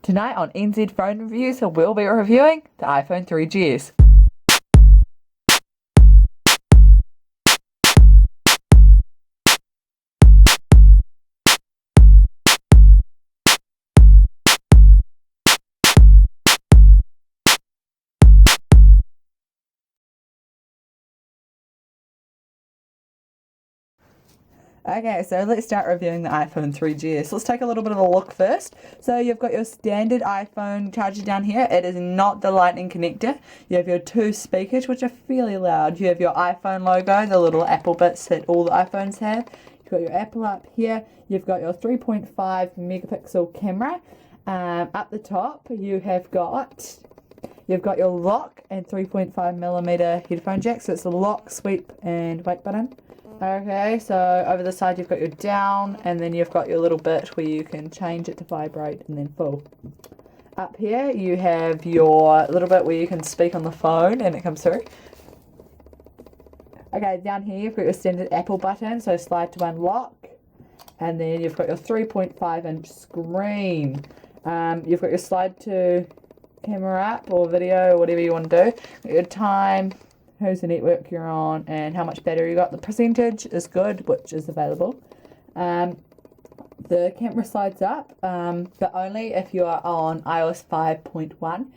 Tonight on NZ Phone Reviews, we'll be reviewing the iPhone 3GS. Okay, so let's start reviewing the iPhone 3GS. Let's take a little bit of a look first. So you've got your standard iPhone charger down here. It is not the lightning connector. You have your two speakers, which are fairly loud. You have your iPhone logo, the little Apple bits that all the iPhones have. You've got your Apple up here. You've got your 3.5 megapixel camera. Up the top, you've got your lock and 3.5 millimeter headphone jack. So it's the lock, sweep, and wake button. Okay, so over the side you've got your down, and then you've got your little bit where you can change it to vibrate and then full. Up here you have your little bit where you can speak on the phone and it comes through. Okay, down here you've got your standard Apple button, so slide to unlock, and then you've got your 3.5 inch screen. You've got your slide to camera app or video or whatever you want to do. Your time, who's the network you're on, and how much battery you got. The percentage is good, which is available. The camera slides up, but only if you are on iOS 5.1.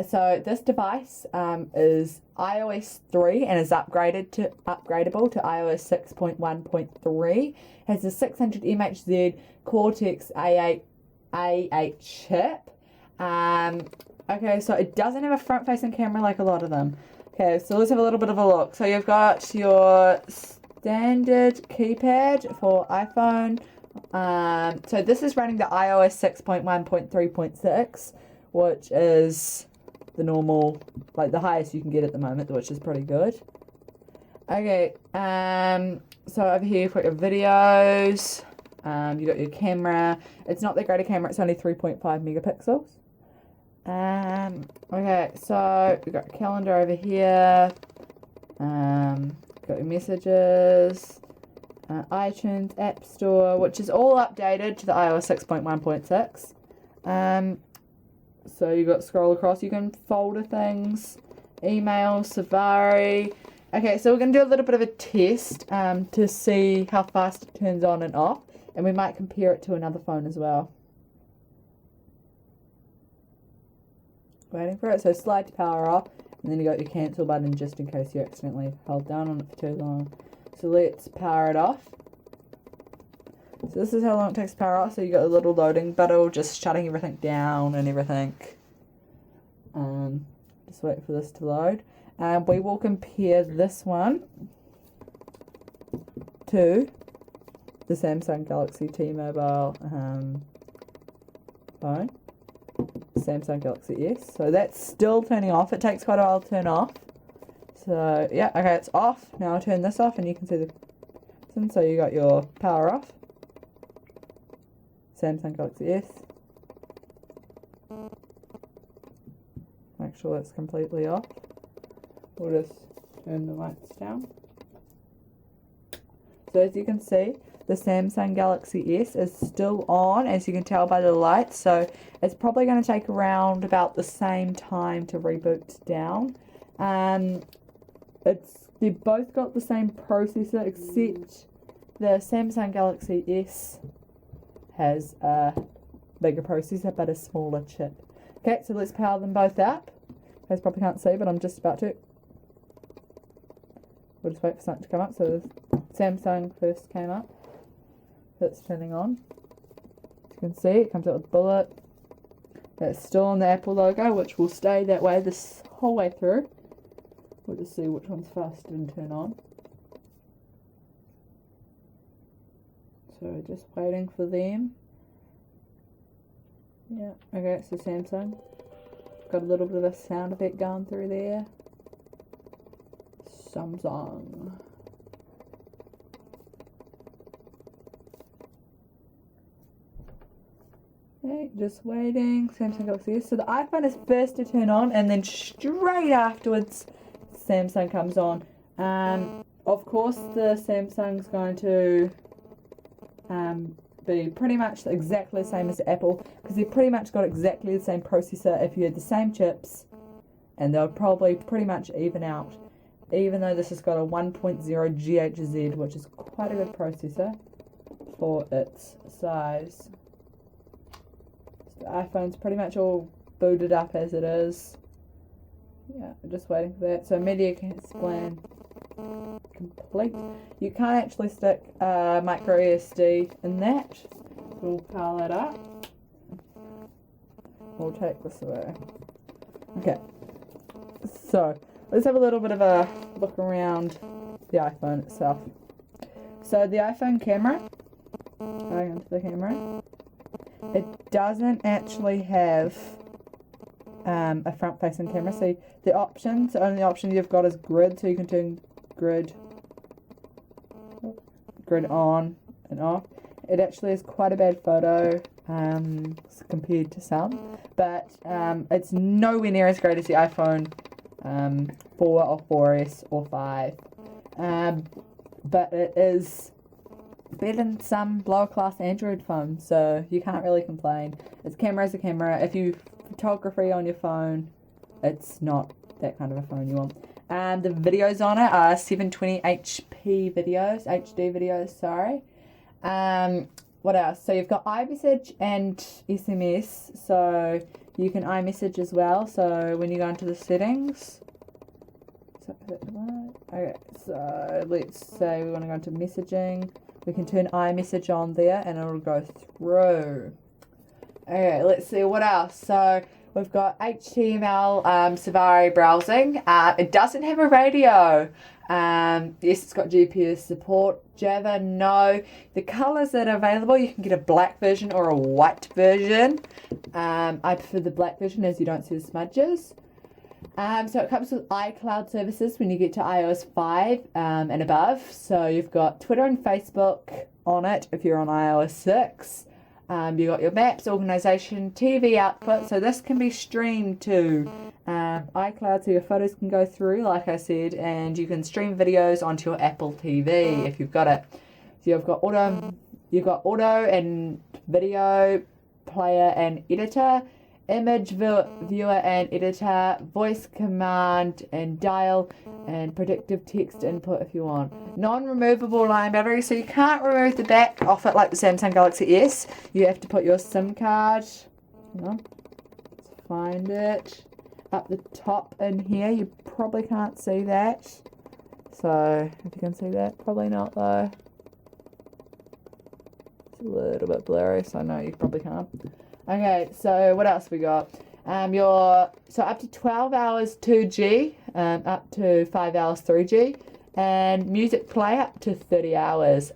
So this device is iOS 3 and is upgradable to iOS 6.1.3. Has a 600 mHz Cortex A8 chip. Okay, so it doesn't have a front-facing camera like a lot of them. Okay, so let's have a little bit of a look. So you've got your standard keypad for iPhone. So this is running the iOS 6.1.3.6, which is the normal, like the highest you can get at the moment, which is pretty good. Okay, so over here you've got your videos, you've got your camera. It's not the greater camera, it's only 3.5 megapixels. Okay, so we've got calendar over here, got your messages, iTunes, App Store, which is all updated to the iOS 6.1.6. So you've got scroll across, you can folder things, email, Safari. Okay, so we're going to do a little bit of a test to see how fast it turns on and off, and we might compare it to another phone as well. Waiting for it, so slide to power off, and then you got your cancel button just in case you accidentally held down on it for too long. So let's power it off. So this is how long it takes to power off. So you got a little loading button, just shutting everything down and everything. Just wait for this to load. We will compare this one to the Samsung Galaxy T-Mobile phone. Samsung Galaxy S. So that's still turning off. It takes quite a while to turn off. So yeah, okay, it's off. Now I'll turn this off and you can see the button. So you got your power off. Samsung Galaxy S. Make sure that's completely off. We'll just turn the lights down. So as you can see, the Samsung Galaxy S is still on, as you can tell by the lights, so it's probably going to take around about the same time to reboot down. They've both got the same processor, except the Samsung Galaxy S has a bigger processor but a smaller chip. Okay, so let's power them both up. You guys probably can't see, but I'm just about to. We'll just wait for something to come up. So the Samsung first came up. That's turning on. As you can see, it comes out with a bullet. That's still on the Apple logo, which will stay that way this whole way through. We'll just see which one's faster and turn on. So just waiting for them. Yeah, okay, so Samsung. Got a little bit of a sound effect going through there. Samsung. Okay, just waiting. Samsung Galaxy S. So the iPhone is first to turn on, and then straight afterwards, Samsung comes on. Of course, the Samsung's going to be pretty much exactly the same as Apple, because they've pretty much got exactly the same processor if you had the same chips, and they'll probably pretty much even out, even though this has got a 1.0 GHz, which is quite a good processor for its size. So the iPhone's pretty much all booted up as it is. Yeah, just waiting for that. So media plan complete. You can't actually stick micro SD in that. We'll power that up. We'll take this away. Okay. So let's have a little bit of a look around the iPhone itself. So the iPhone camera, going into the camera, it doesn't actually have a front-facing camera. So the only option you've got is grid, so you can turn grid on and off. It actually is quite a bad photo compared to some, but it's nowhere near as great as the iPhone 4 or 4S or 5, but it is better than some lower class Android phones, so you can't really complain. Its camera is a camera. If you photography on your phone, it's not that kind of a phone you want. The videos on it are 720 HD videos, sorry. What else? So you've got iMessage and SMS, so you can iMessage as well. So when you go into the settings, okay, so let's say we want to go into messaging, we can turn iMessage on there and it'll go through. Okay, let's see what else. So we've got HTML Safari browsing. It doesn't have a radio. Yes, it's got GPS support. Java, no. The colours that are available, you can get a black version or a white version. I prefer the black version as you don't see the smudges. So it comes with iCloud services when you get to iOS 5 and above. So you've got Twitter and Facebook on it if you're on iOS 6. You've got your maps, organisation, TV output. So this can be streamed to iCloud, so your photos can go through, like I said, and you can stream videos onto your Apple TV if you've got it. So you've got auto and video player and editor, image viewer and editor, voice command and dial, and predictive text input if you want. Non-removable line battery, so you can't remove the back off it like the Samsung Galaxy S. You have to put your SIM card, let's find it, up the top in here. You probably can't see that. So if you can see that, probably not though. It's a little bit blurry, so no, you probably can't. Okay, so what else we got? So up to 12 hours 2G, up to 5 hours 3G, and music play up to 30 hours.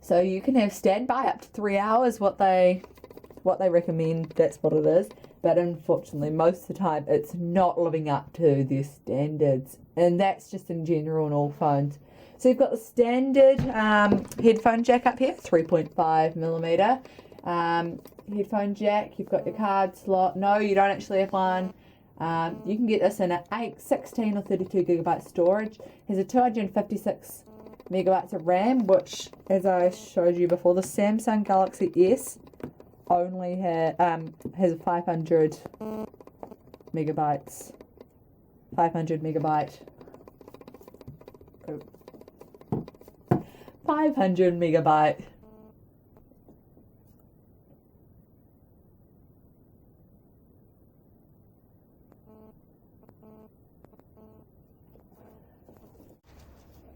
So you can have standby up to 3 hours. What they recommend, that's what it is. But unfortunately, most of the time, it's not living up to their standards, and that's just in general on all phones. So you've got the standard headphone jack up here, 3.5mm. Headphone jack, you've got your card slot. No, you don't actually have one. You can get this in an 8, 16 or 32 gigabyte storage. Has a 256 megabytes of RAM, which, as I showed you before, the Samsung Galaxy S only has a 500 megabyte. Oh. 500 megabyte.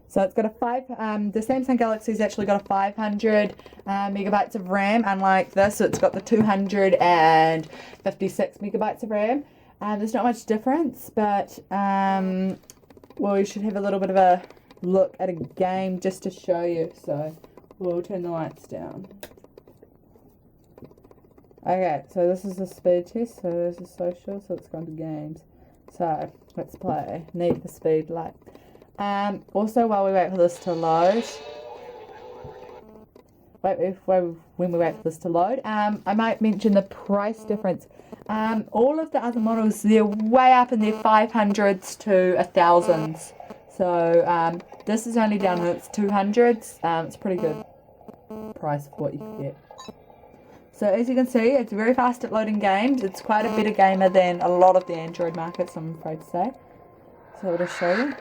So it's got the Samsung Galaxy's actually got a 500 megabytes of RAM, unlike this. So it's got the 256 megabytes of RAM. There's not much difference, but well, you should have a little bit of a look at a game just to show you. So we'll turn the lights down. Okay, so this is the speed test. So this is social, so it's gone to games. So let's play Need for Speed Light. Also, while we wait for this to load, when we wait for this to load, I might mention the price difference. All of the other models, they're way up in their 500s to 1000s. So this is only down in its 200s. It's pretty good. price of what you can get. So as you can see, it's very fast at loading games. It's quite a better gamer than a lot of the Android markets, I'm afraid to say. So I'll just show you.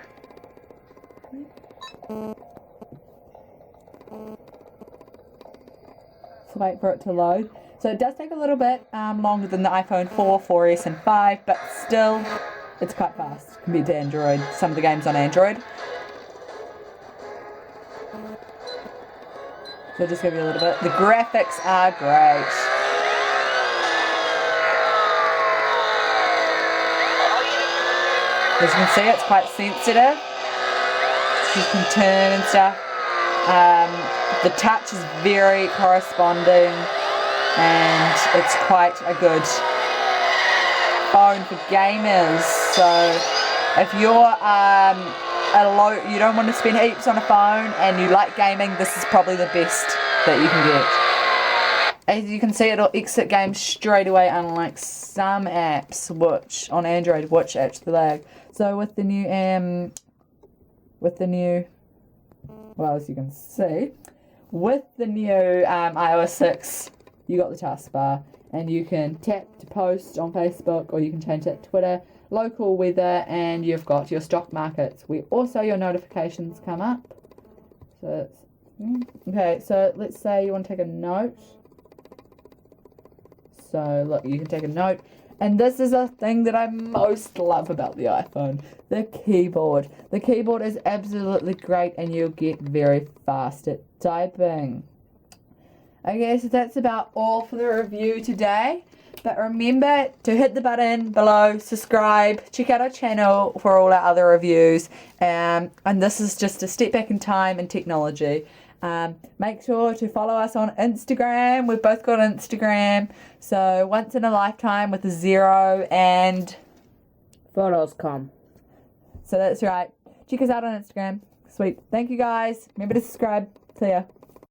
So wait for it to load. So it does take a little bit longer than the iPhone 4, 4S and 5, but still it's quite fast compared to Android, some of the games on Android. So I'll just give you a little bit. The graphics are great. As you can see, it's quite sensitive. You can turn and stuff. The touch is very corresponding, and it's quite a good phone for gamers. So if you're you don't want to spend heaps on a phone and you like gaming, this is probably the best that you can get. As you can see, it'll exit games straight away, unlike some apps which on Android which actually lag. So with the new well, as you can see, with the new iOS 6, you got the taskbar, and you can tap to post on Facebook, or you can change that to Twitter, local weather, and you've got your stock markets, where also your notifications come up. So it's, okay, so let's say you want to take a note. So look, you can take a note. And this is a thing that I most love about the iPhone, the keyboard. The keyboard is absolutely great, and you'll get very fast at typing. Okay, so that's about all for the review today. But remember to hit the button below, subscribe, check out our channel for all our other reviews. And this is just a step back in time in technology. Make sure to follow us on Instagram. We've both got Instagram. So once in a lifetime with a 0 and photos.com. So that's right. Check us out on Instagram. Sweet. Thank you guys. Remember to subscribe. See ya.